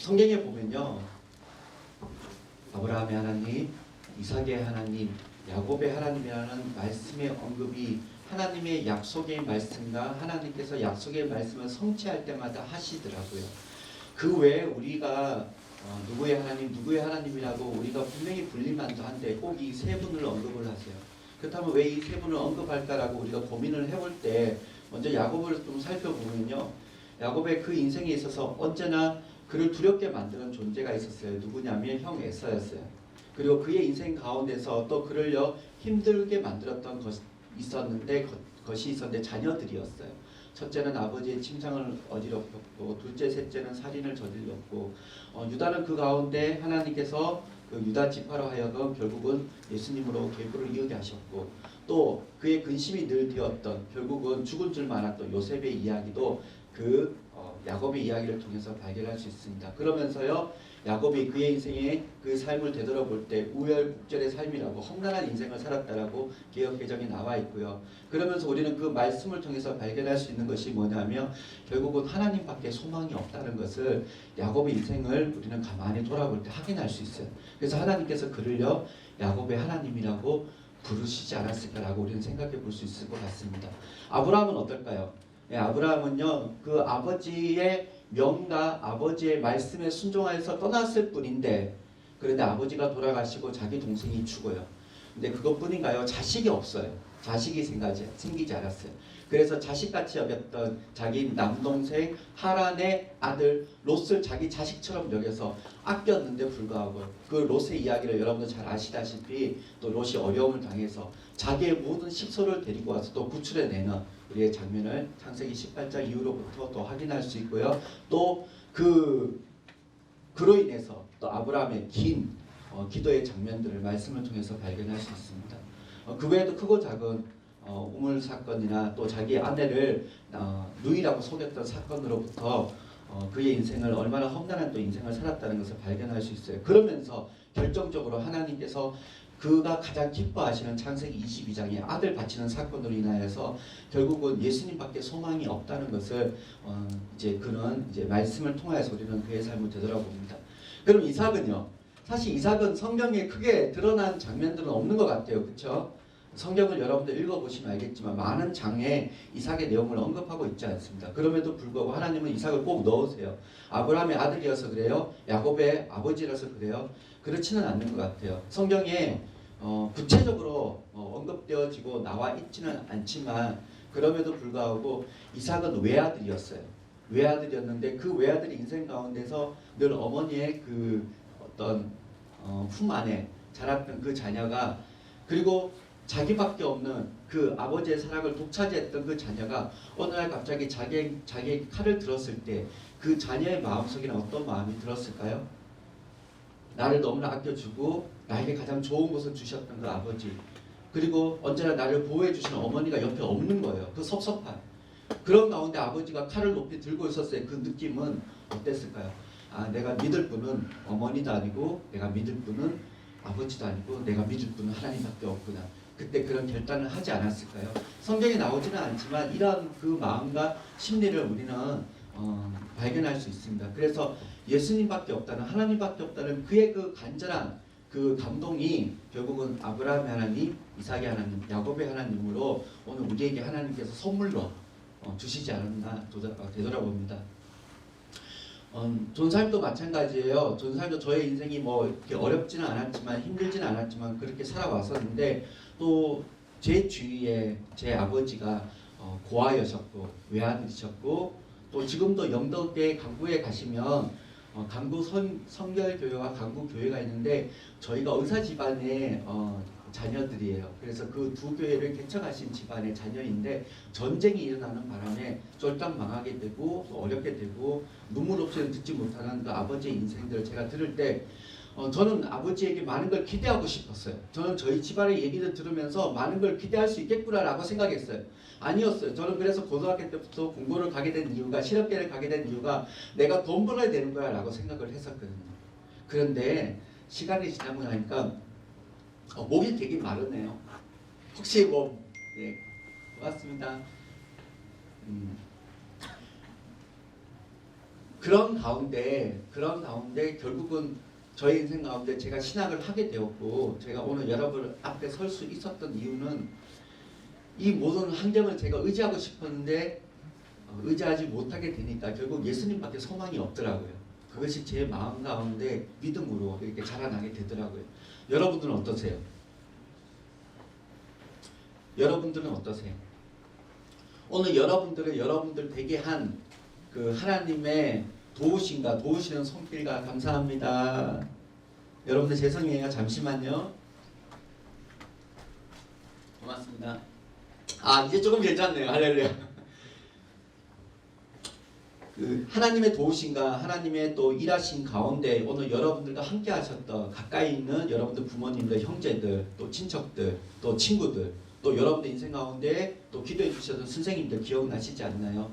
성경에 보면요, 아브라함의 하나님, 이삭의 하나님, 야곱의 하나님이라는 말씀의 언급이 하나님의 약속의 말씀과 하나님께서 약속의 말씀을 성취할 때마다 하시더라고요. 그 외에 우리가 누구의 하나님, 누구의 하나님이라고 우리가 분명히 분리만도 한데 꼭 이 세 분을 언급을 하세요. 그렇다면 왜 이 세 분을 언급할까라고 우리가 고민을 해볼 때 먼저 야곱을 좀 살펴보면요, 야곱의 그 인생에 있어서 언제나 그를 두렵게 만드는 존재가 있었어요. 누구냐면 형 에서였어요. 그리고 그의 인생 가운데서 또 그를요 힘들게 만들었던 것이 있었는데 자녀들이었어요. 첫째는 아버지의 침상을 어지럽혔고, 둘째, 셋째는 살인을 저질렀고, 유다는 그 가운데 하나님께서 그 유다 지파로 하여금 결국은 예수님으로 계보를 이어게 하셨고, 또 그의 근심이 늘 되었던, 결국은 죽은 줄 많았던 요셉의 이야기도 그 야곱의 이야기를 통해서 발견할 수 있습니다. 그러면서요, 야곱이 그의 인생의 그 삶을 되돌아볼 때 우열곡절의 삶이라고, 험난한 인생을 살았다라고 개역개정에 나와 있고요. 그러면서 우리는 그 말씀을 통해서 발견할 수 있는 것이 뭐냐면 결국은 하나님밖에 소망이 없다는 것을 야곱의 인생을 우리는 가만히 돌아볼 때 확인할 수 있어요. 그래서 하나님께서 그를요 야곱의 하나님이라고 부르시지 않았을까라고 우리는 생각해 볼 수 있을 것 같습니다. 아브라함은 어떨까요? 아브라함은요 그 아버지의 명과 아버지의 말씀에 순종하여서 떠났을 뿐인데, 그런데 아버지가 돌아가시고 자기 동생이 죽어요. 근데 그것뿐인가요? 자식이 없어요. 자식이 생기지 않았어요. 그래서 자식같이 여겼던 자기 남동생 하란의 아들 롯을 자기 자식처럼 여겨서 아꼈는데 불구하고 그 롯의 이야기를 여러분들 잘 아시다시피 또 롯이 어려움을 당해서 자기의 모든 식소를 데리고 와서 또 구출해내는 우리의 장면을 창세기 18장 이후로부터 또 확인할 수 있고요. 또 그로 인해서 또 아브라함의 긴 기도의 장면들을 말씀을 통해서 발견할 수 있습니다. 그 외에도 크고 작은 우물 사건이나 또 자기 아내를 누이라고 속였던 사건으로부터 그의 인생을 얼마나 험난한 또 인생을 살았다는 것을 발견할 수 있어요. 그러면서 결정적으로 하나님께서 그가 가장 기뻐하시는 창세기 22장의 아들 바치는 사건으로 인하여서 결국은 예수님밖에 소망이 없다는 것을 이제 그는 이제 말씀을 통하여서 우리는 그의 삶을 되돌아봅니다. 그럼 이삭은요? 사실 이삭은 성경에 크게 드러난 장면들은 없는 것 같아요. 그렇죠? 성경을 여러분들 읽어보시면 알겠지만 많은 장에 이삭의 내용을 언급하고 있지 않습니다. 그럼에도 불구하고 하나님은 이삭을 꼭 넣으세요. 아브라함의 아들이어서 그래요? 야곱의 아버지라서 그래요? 그렇지는 않는 것 같아요. 성경에 구체적으로 언급되어지고 나와 있지는 않지만 그럼에도 불구하고 이삭은 외아들이었어요. 외아들이었는데 그 외아들의 인생 가운데서 늘 어머니의 그 어떤 품 안에 자랐던 그 자녀가, 그리고 자기밖에 없는 그 아버지의 사랑을 독차지했던 그 자녀가 어느 날 갑자기 자기의 칼을 들었을 때 그 자녀의 마음속에는 어떤 마음이 들었을까요? 나를 너무나 아껴주고 나에게 가장 좋은 것을 주셨던 그 아버지, 그리고 언제나 나를 보호해 주시는 어머니가 옆에 없는 거예요. 그 섭섭한 그런 가운데 아버지가 칼을 높이 들고 있었어요. 그 느낌은 어땠을까요? 아, 내가 믿을 분은 어머니도 아니고 내가 믿을 분은 아버지도 아니고 내가 믿을 분은 하나님밖에 없구나. 그때 그런 결단을 하지 않았을까요? 성경에 나오지는 않지만 이러한 그 마음과 심리를 우리는 발견할 수 있습니다. 그래서 예수님밖에 없다는, 하나님밖에 없다는 그의 그 간절한 그 감동이 결국은 아브라함의 하나님, 이삭의 하나님, 야곱의 하나님으로 오늘 우리에게 하나님께서 선물로 주시지 않았나 되돌아봅니다. 존삶도 마찬가지예요. 존삶도 저의 인생이 뭐 이렇게 어렵지는 않았지만 힘들지는 않았지만 그렇게 살아왔었는데, 또 제 주위에 제 아버지가 고아여셨고 외아들이셨고, 또 지금도 영덕의 강구에 가시면 강구 성결교회와 강구교회가 있는데 저희가 의사 집안의 자녀들이에요. 그래서 그 두 교회를 개척하신 집안의 자녀인데 전쟁이 일어나는 바람에 쫄딱 망하게 되고 어렵게 되고 눈물 없이는 듣지 못하는 그 아버지의 인생들을 제가 들을 때 저는 아버지에게 많은 걸 기대하고 싶었어요. 저는 저희 집안의 얘기를 들으면서 많은 걸 기대할 수 있겠구나라고 생각했어요. 아니었어요. 저는 그래서 고등학교 때부터 공부를 가게 된 이유가, 실업계를 가게 된 이유가 내가 돈 벌어야 되는 거야 라고 생각을 했었거든요. 그런데 시간이 지나고 나니까 목이 되게 마르네요. 혹시 예, 고맙습니다. 그런 가운데 결국은 저희 인생 가운데 제가 신학을 하게 되었고 제가 오늘 여러분 앞에 설 수 있었던 이유는 이 모든 환경을 제가 의지하고 싶었는데 의지하지 못하게 되니까 결국 예수님밖에 소망이 없더라고요. 그것이 제 마음 가운데 믿음으로 이렇게 자라나게 되더라고요. 여러분들은 어떠세요? 여러분들은 어떠세요? 오늘 여러분들 되게 한 그 하나님의 도우시는 손길과 감사합니다. 여러분들 죄송해요. 잠시만요. 고맙습니다. 이제 조금 괜찮네요. 할렐루야. 그 하나님의 도우심과 하나님의 또 일하신 가운데 오늘 여러분들과 함께 하셨던 가까이 있는 여러분들 부모님들, 형제들, 또 친척들, 또 친구들, 또 여러분들 인생 가운데 또 기도해 주셨던 선생님들 기억나시지 않나요?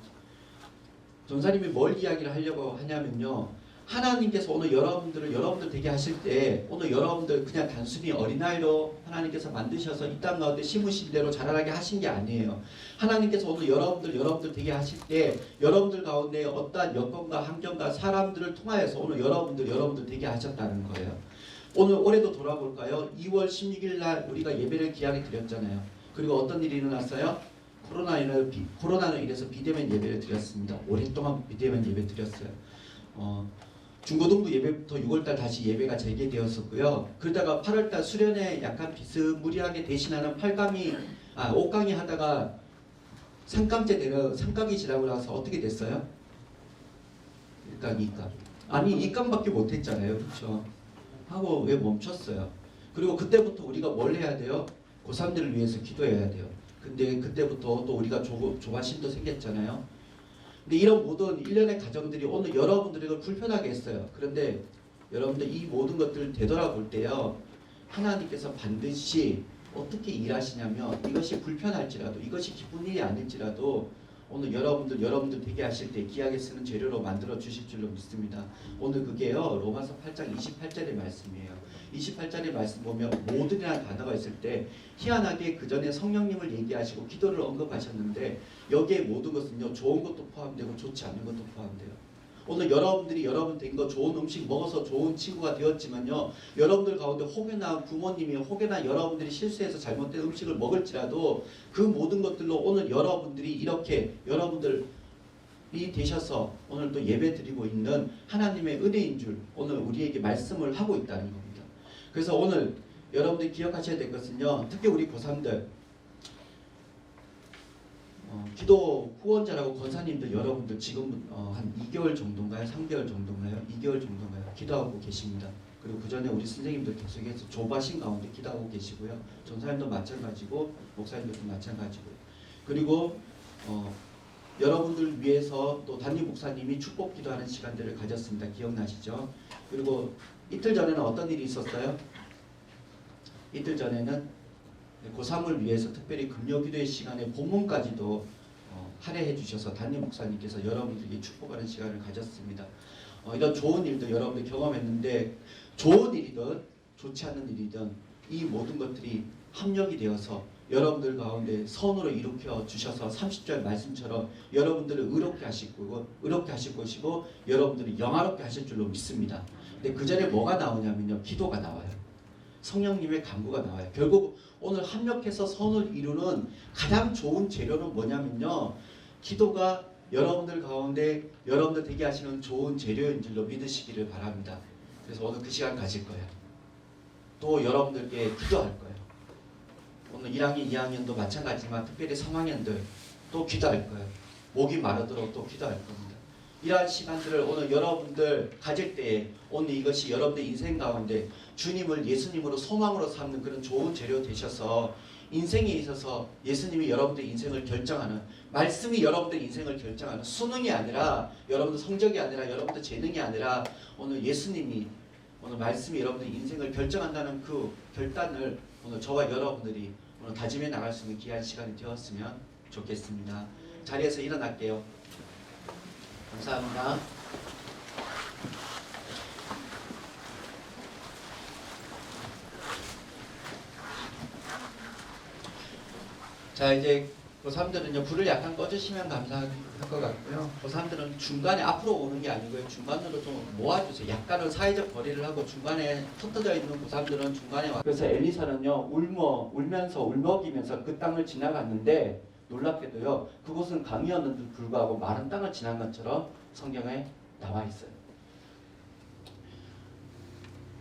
전사님이 뭘 이야기를 하려고 하냐면요. 하나님께서 오늘 여러분들 되게 하실 때 오늘 여러분들 그냥 단순히 어린아이로 하나님께서 만드셔서 이 땅 가운데 심으신 대로 자라나게 하신 게 아니에요. 하나님께서 오늘 여러분들 되게 하실 때 여러분들 가운데 어떠한 여건과 환경과 사람들을 통하여서 오늘 여러분들 되게 하셨다는 거예요. 오늘 올해도 돌아볼까요? 2월 16일 날 우리가 예배를 기하게 드렸잖아요. 그리고 어떤 일이 일어났어요? 코로나로 인해서 비대면 예배를 드렸습니다. 오랫동안 비대면 예배 드렸어요. 중고등부 예배부터 6월달 다시 예배가 재개되었었고요. 그러다가 8월달 수련회 약간 비스무리하게 대신하는 5강이 하다가 3강이 지나고 나서 어떻게 됐어요? 1강, 2강. 아니 2강밖에 못했잖아요. 그렇죠? 하고 왜 멈췄어요? 그리고 그때부터 우리가 뭘 해야 돼요? 고3들을 위해서 기도해야 돼요. 근데 그때부터 또 우리가 조바심도 생겼잖아요. 근데 이런 모든 일련의 가정들이 오늘 여러분들을 불편하게 했어요. 그런데 여러분들 이 모든 것들을 되돌아볼 때요. 하나님께서 반드시 어떻게 일하시냐면 이것이 불편할지라도 이것이 기쁜 일이 아닐지라도 오늘 여러분들 되게 하실 때 귀하게 쓰는 재료로 만들어 주실 줄로 믿습니다. 오늘 그게요. 로마서 8장 28절의 말씀이에요. 28절의 말씀 보면 모든이라는 단어가 있을 때 희한하게 그 전에 성령님을 얘기하시고 기도를 언급하셨는데 여기에 모든 것은요. 좋은 것도 포함되고 좋지 않은 것도 포함돼요. 오늘 여러분들이 여러분 된 거 좋은 음식 먹어서 좋은 친구가 되었지만요. 여러분들 가운데 혹여나 부모님이 혹여나 여러분들이 실수해서 잘못된 음식을 먹을지라도 그 모든 것들로 오늘 여러분들이 이렇게 여러분들이 되셔서 오늘 또 예배 드리고 있는 하나님의 은혜인 줄 오늘 우리에게 말씀을 하고 있다는 겁니다. 그래서 오늘 여러분들이 기억하셔야 될 것은요. 특히 우리 고3들 기도 후원자라고 권사님들 여러분들 지금 한 2개월 정도인가요? 3개월 정도인가요? 2개월 정도인가요? 기도하고 계십니다. 그리고 그 전에 우리 선생님들 계속해서 조바신 가운데 기도하고 계시고요. 전사님도 마찬가지고 목사님들도 마찬가지고요. 그리고 여러분들 위해서 또 담임 목사님이 축복 기도하는 시간들을 가졌습니다. 기억나시죠? 그리고 이틀 전에는 어떤 일이 있었어요? 이틀 전에는 고3을 위해서 특별히 금요기도의 시간에 본문까지도 할애해 주셔서 담임 목사님께서 여러분들에게 축복하는 시간을 가졌습니다. 이런 좋은 일도 여러분들 경험했는데 좋은 일이든 좋지 않은 일이든 이 모든 것들이 합력이 되어서 여러분들 가운데 선으로 일으켜 주셔서 30절 말씀처럼 여러분들을 의롭게 하실 것이고 여러분들을 영화롭게 하실 줄로 믿습니다. 근데 그 전에 뭐가 나오냐면요. 기도가 나와요. 성령님의 간구가 나와요. 결국 오늘 합력해서 선을 이루는 가장 좋은 재료는 뭐냐면요. 기도가 여러분들 가운데 여러분들 되게 하시는 좋은 재료인 줄로 믿으시기를 바랍니다. 그래서 오늘 그 시간 가질 거예요. 또 여러분들께 기도할 거예요. 오늘 1학년, 2학년도 마찬가지지만 특별히 3학년들 또 기도할 거예요. 목이 마르도록 또 기도할 겁니다. 이러한 시간들을 오늘 여러분들 가질 때에 오늘 이것이 여러분들 인생 가운데 주님을 예수님으로 소망으로 삼는 그런 좋은 재료 되셔서 인생에 있어서 예수님이 여러분들 인생을 결정하는 말씀이 여러분들 인생을 결정하는 수능이 아니라 여러분들 성적이 아니라 여러분들 재능이 아니라 오늘 예수님이 오늘 말씀이 여러분들 인생을 결정한다는 그 결단을 오늘 저와 여러분들이 오늘 다짐해 나갈 수 있는 귀한 시간이 되었으면 좋겠습니다. 자리에서 일어날게요. 감사합니다. 자, 이제 그 사람들은요, 불을 약간 꺼주시면 감사할 것 같고요. 그 사람들은 중간에 앞으로 오는 게 아니고요, 중간으로 좀 모아주세요. 약간은 사회적 거리를 하고 중간에 흩어져 있는 그 사람들은 중간에 와. 그래서 엘리사는요, 울면서 울먹이면서 그 땅을 지나갔는데 놀랍게도요, 그곳은 강이었는데도 불구하고 마른 땅을 지난 것처럼 성경에 나와 있어요.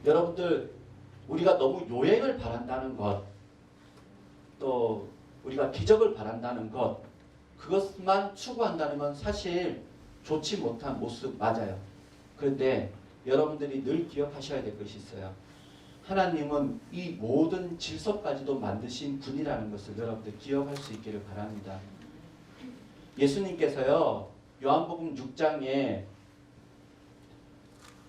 여러분들, 우리가 너무 요행을 바란다는 것, 또 우리가 기적을 바란다는 것, 그것만 추구한다는 건 사실 좋지 못한 모습 맞아요. 그런데 여러분들이 늘 기억하셔야 될 것이 있어요. 하나님은 이 모든 질서까지도 만드신 분이라는 것을 여러분들 기억할 수 있기를 바랍니다. 예수님께서요, 요한복음 6장에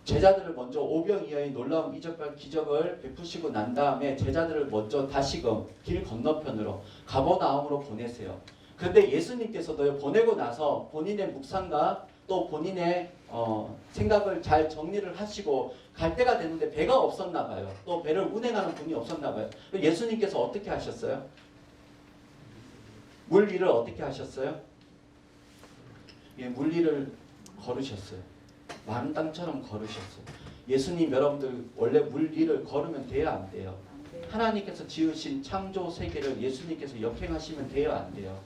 제자들을 먼저 오병이어의 놀라운 이적과 기적을 베푸시고 난 다음에 제자들을 먼저 다시금 길 건너편으로 가버나움으로 보내세요. 그런데 예수님께서도 보내고 나서 본인의 묵상과 또 본인의 생각을 잘 정리를 하시고 갈 때가 됐는데 배가 없었나 봐요. 또 배를 운행하는 분이 없었나 봐요. 예수님께서 어떻게 하셨어요? 물 위를 어떻게 하셨어요? 예, 물 위를 걸으셨어요. 마른 땅처럼 걸으셨어요. 예수님 여러분들 원래 물 위를 걸으면 돼요, 안 돼요? 하나님께서 지으신 창조 세계를 예수님께서 역행하시면 돼요, 안 돼요?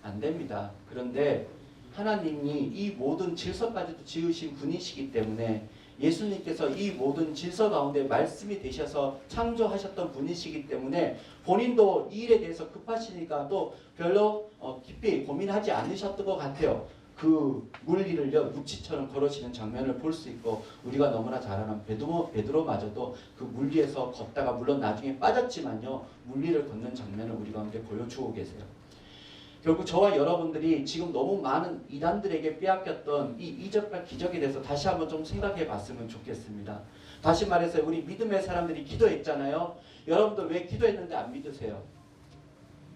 안 됩니다. 그런데 하나님이 이 모든 질서까지도 지으신 분이시기 때문에 예수님께서 이 모든 질서 가운데 말씀이 되셔서 창조하셨던 분이시기 때문에 본인도 이 일에 대해서 급하시니까 또 별로 깊이 고민하지 않으셨던 것 같아요. 그 물 위를요, 육지처럼 걸으시는 장면을 볼 수 있고, 우리가 너무나 잘 아는 베드로마저도 그 물 위에서 걷다가 물론 나중에 빠졌지만요, 물 위를 걷는 장면을 우리 가운데 보여주고 계세요. 결국 저와 여러분들이 지금 너무 많은 이단들에게 빼앗겼던 이 이적과 기적에 대해서 다시 한번 좀 생각해 봤으면 좋겠습니다. 다시 말해서 우리 믿음의 사람들이 기도했잖아요. 여러분들 왜 기도했는데 안 믿으세요?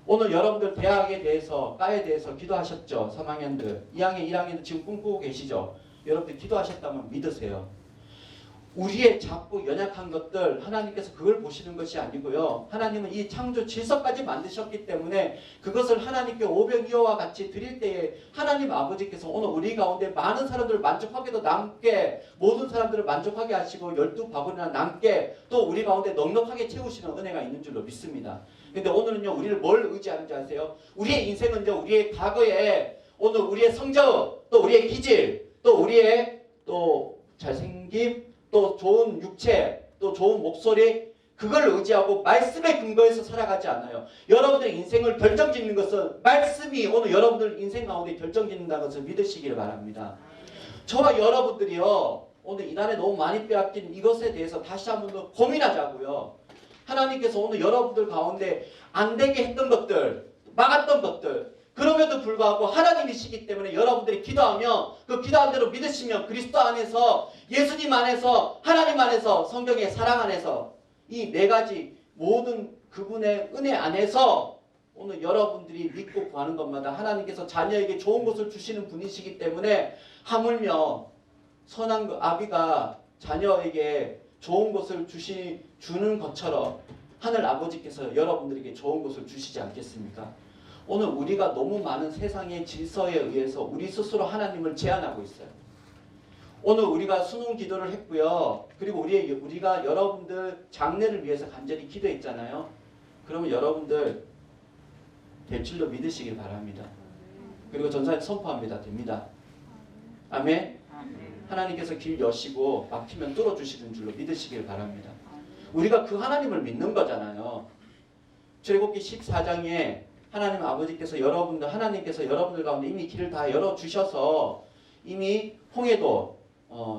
오늘 여러분들 대학에 대해서, 과에 대해서 기도하셨죠? 3학년들, 2학년, 1학년들 지금 꿈꾸고 계시죠? 여러분들 기도하셨다면 믿으세요. 우리의 작고 연약한 것들, 하나님께서 그걸 보시는 것이 아니고요. 하나님은 이 창조 질서까지 만드셨기 때문에 그것을 하나님께 오병이어와 같이 드릴 때에 하나님 아버지께서 오늘 우리 가운데 많은 사람들을 만족하게도 남게, 모든 사람들을 만족하게 하시고 12바구니나 남게 또 우리 가운데 넉넉하게 채우시는 은혜가 있는 줄로 믿습니다. 근데 오늘은요, 우리를 뭘 의지하는지 아세요? 우리의 인생은요, 우리의 과거에 오늘 우리의 성적, 또 우리의 기질, 또 우리의 또 잘생김, 또 좋은 육체, 또 좋은 목소리, 그걸 의지하고 말씀에 근거해서 살아가지 않아요. 여러분들의 인생을 결정짓는 것은 말씀이 오늘 여러분들 인생 가운데 결정짓는다는 것을 믿으시기를 바랍니다. 저와 여러분들이요, 오늘 이날에 너무 많이 빼앗긴 이것에 대해서 다시 한번 더 고민하자고요. 하나님께서 오늘 여러분들 가운데 안 되게 했던 것들, 막았던 것들, 그럼에도 불구하고 하나님이시기 때문에 여러분들이 기도하며 그 기도한 대로 믿으시면 그리스도 안에서, 예수님 안에서, 하나님 안에서, 성경의 사랑 안에서 이 네 가지 모든 그분의 은혜 안에서 오늘 여러분들이 믿고 구하는 것마다 하나님께서 자녀에게 좋은 것을 주시는 분이시기 때문에 하물며 선한 아비가 자녀에게 좋은 것을 주는 것처럼 하늘 아버지께서 여러분들에게 좋은 것을 주시지 않겠습니까? 오늘 우리가 너무 많은 세상의 질서에 의해서 우리 스스로 하나님을 제한하고 있어요. 오늘 우리가 수능 기도를 했고요. 그리고 우리가 여러분들 장래를 위해서 간절히 기도했잖아요. 그러면 여러분들 될 줄로 믿으시길 바랍니다. 그리고 전사님 선포합니다. 됩니다. 아멘. 하나님께서 길 여시고 막히면 뚫어주시는 줄로 믿으시길 바랍니다. 우리가 그 하나님을 믿는 거잖아요. 출애굽기 14장에 하나님 아버지께서 하나님께서 여러분들 가운데 이미 길을 다 열어주셔서 이미 홍해도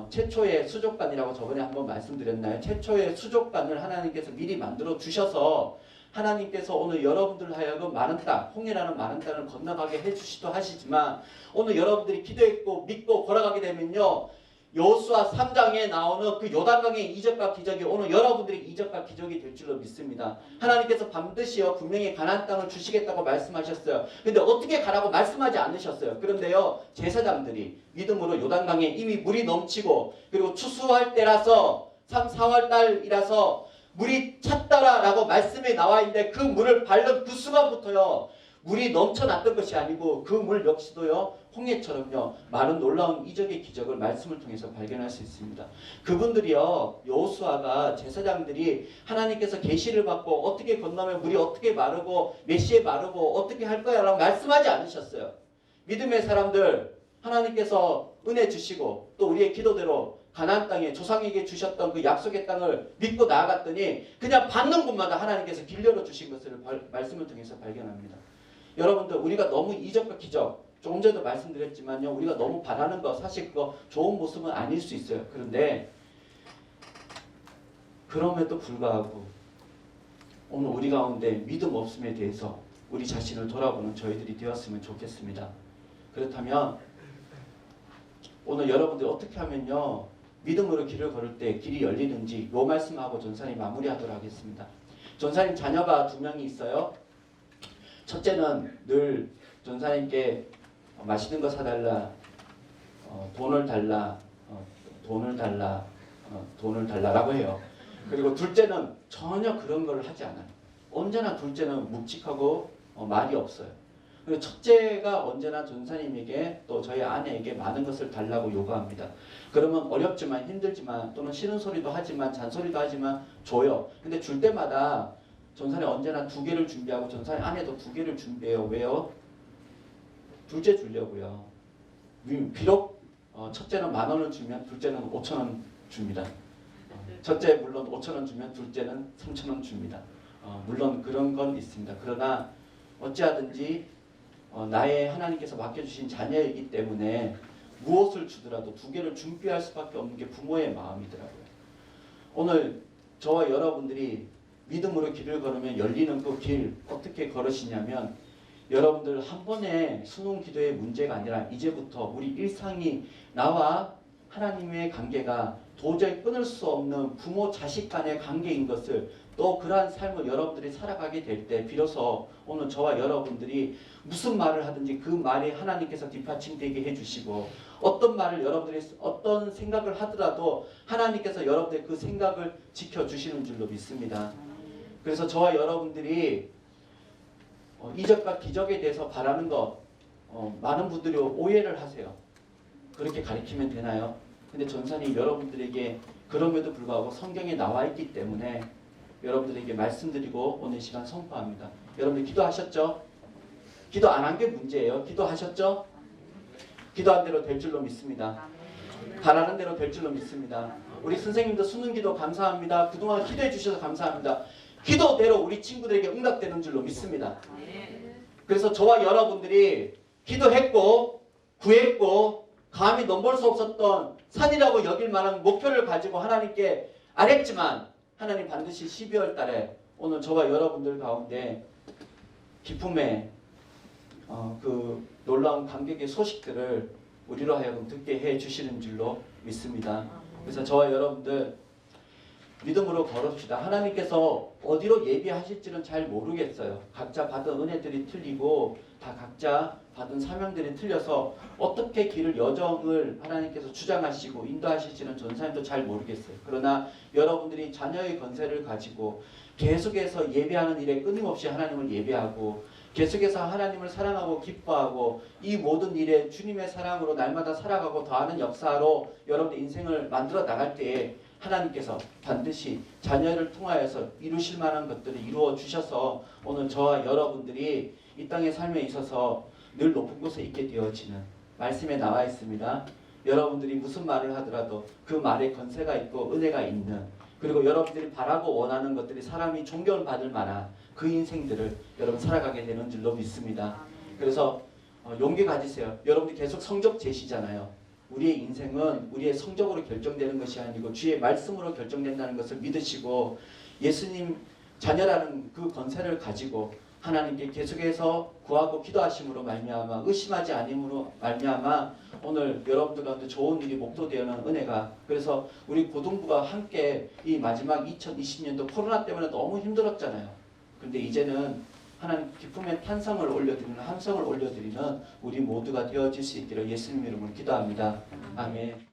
최초의 수족관이라고 저번에 한번 말씀드렸나요? 최초의 수족관을 하나님께서 미리 만들어 주셔서 하나님께서 오늘 여러분들 하여금 마른 땅, 홍해라는 마른 땅을 건너가게 해주시도 하시지만 오늘 여러분들이 기도했고 믿고 걸어가게 되면요, 여호수아 3장에 나오는 그 요단강의 이적과 기적이 오늘 여러분들의 이적과 기적이 될 줄로 믿습니다. 하나님께서 반드시요 분명히 가나안 땅을 주시겠다고 말씀하셨어요. 근데 어떻게 가라고 말씀하지 않으셨어요. 그런데요, 제사장들이 믿음으로 요단강에 이미 물이 넘치고 그리고 추수할 때라서 3, 4월 달이라서 물이 찼다라고 말씀에 나와 있는데 그 물을 밟는 그 순간부터요, 물이 넘쳐났던 것이 아니고 그 물 역시도요 홍해처럼요 많은 놀라운 이적의 기적을 말씀을 통해서 발견할 수 있습니다. 그분들이요 여호수아가 제사장들이 하나님께서 계시를 받고 어떻게 건너면 물이 어떻게 마르고 몇 시에 마르고 어떻게 할 거야 라고 말씀하지 않으셨어요. 믿음의 사람들 하나님께서 은혜 주시고 또 우리의 기도대로 가나안 땅에 조상에게 주셨던 그 약속의 땅을 믿고 나아갔더니 그냥 받는 곳마다 하나님께서 길 열어주신 것을 말씀을 통해서 발견합니다. 여러분들 우리가 너무 이적과 기적 조금 전에도 말씀드렸지만요 우리가 너무 바라는 거 사실 그거 좋은 모습은 아닐 수 있어요. 그런데 그럼에도 불구하고 오늘 우리 가운데 믿음 없음에 대해서 우리 자신을 돌아보는 저희들이 되었으면 좋겠습니다. 그렇다면 오늘 여러분들이 어떻게 하면요 믿음으로 길을 걸을 때 길이 열리는지 요 말씀하고 전사님 마무리하도록 하겠습니다. 전사님 자녀가 2명이 있어요. 첫째는 늘 전사님께 맛있는 거 사달라, 돈을 달라, 돈을 달라라고 해요. 그리고 둘째는 전혀 그런 걸 하지 않아요. 언제나 둘째는 묵직하고 말이 없어요. 그리고 첫째가 언제나 전사님에게 또 저희 아내에게 많은 것을 달라고 요구합니다. 그러면 어렵지만 힘들지만 또는 싫은 소리도 하지만 잔소리도 하지만 줘요. 근데 줄 때마다 전사님 언제나 2개를 준비하고 전사님 아내도 2개를 준비해요. 왜요? 둘째 주려고요. 비록 첫째는 10,000원을 주면 둘째는 5,000원 줍니다. 첫째 물론 5,000원 주면 둘째는 3,000원 줍니다. 물론 그런 건 있습니다. 그러나 어찌하든지 나의 하나님께서 맡겨주신 자녀이기 때문에 무엇을 주더라도 2개를 준비할 수밖에 없는 게 부모의 마음이더라고요. 오늘 저와 여러분들이 믿음으로 길을 걸으면 열리는 그 길 어떻게 걸으시냐면 여러분들 한 번의 수능 기도의 문제가 아니라 이제부터 우리 일상이 나와 하나님의 관계가 도저히 끊을 수 없는 부모 자식 간의 관계인 것을 또 그러한 삶을 여러분들이 살아가게 될 때 비로소 오늘 저와 여러분들이 무슨 말을 하든지 그 말이 하나님께서 뒷받침되게 해주시고 어떤 말을 여러분들이 어떤 생각을 하더라도 하나님께서 여러분들의 그 생각을 지켜주시는 줄로 믿습니다. 그래서 저와 여러분들이 이적과 기적에 대해서 바라는 것 많은 분들이 오해를 하세요. 그렇게 가르치면 되나요? 근데 전사님 여러분들에게 그럼에도 불구하고 성경에 나와 있기 때문에 여러분들에게 말씀드리고 오늘 시간 선포합니다. 여러분들 기도하셨죠? 기도 안 한 게 문제예요. 기도하셨죠? 기도한 대로 될 줄로 믿습니다. 바라는 대로 될 줄로 믿습니다. 우리 선생님도 수능 기도 감사합니다. 그동안 기도해 주셔서 감사합니다. 기도대로 우리 친구들에게 응답되는 줄로 믿습니다. 그래서 저와 여러분들이 기도했고 구했고 감히 넘볼 수 없었던 산이라고 여길 만한 목표를 가지고 하나님께 아랬지만 하나님 반드시 12월 달에 오늘 저와 여러분들 가운데 기쁨의 그 놀라운 감격의 소식들을 우리로 하여금 듣게 해 주시는 줄로 믿습니다. 그래서 저와 여러분들 믿음으로 걸읍시다. 하나님께서 어디로 예비하실지는 잘 모르겠어요. 각자 받은 은혜들이 틀리고 다 각자 받은 사명들이 틀려서 어떻게 길을 여정을 하나님께서 주장하시고 인도하실지는 전사님도 잘 모르겠어요. 그러나 여러분들이 자녀의 건세를 가지고 계속해서 예배하는 일에 끊임없이 하나님을 예배하고 계속해서 하나님을 사랑하고 기뻐하고 이 모든 일에 주님의 사랑으로 날마다 살아가고 더하는 역사로 여러분의 인생을 만들어 나갈 때에 하나님께서 반드시 자녀를 통하여서 이루실 만한 것들을 이루어 주셔서 오늘 저와 여러분들이 이 땅의 삶에 있어서 늘 높은 곳에 있게 되어지는 말씀에 나와 있습니다. 여러분들이 무슨 말을 하더라도 그 말에 건세가 있고 은혜가 있는 그리고 여러분들이 바라고 원하는 것들이 사람이 존경을 받을 만한 그 인생들을 여러분 살아가게 되는 줄로 믿습니다. 그래서 용기 가지세요. 여러분들 계속 성적 제시잖아요. 우리의 인생은 우리의 성적으로 결정되는 것이 아니고 주의 말씀으로 결정된다는 것을 믿으시고 예수님 자녀라는 그 건세를 가지고 하나님께 계속해서 구하고 기도하심으로 말미암아 의심하지 않음으로 말미암아 오늘 여러분들 가운데 좋은 일이 목도되는 은혜가 그래서 우리 고등부가 함께 이 마지막 2020년도 코로나 때문에 너무 힘들었잖아요. 근데 이제는 하나님 기쁨의 탄성을 올려드리는 함성을 올려드리는 우리 모두가 되어질 수 있기를 예수님 이름으로 기도합니다. 아멘.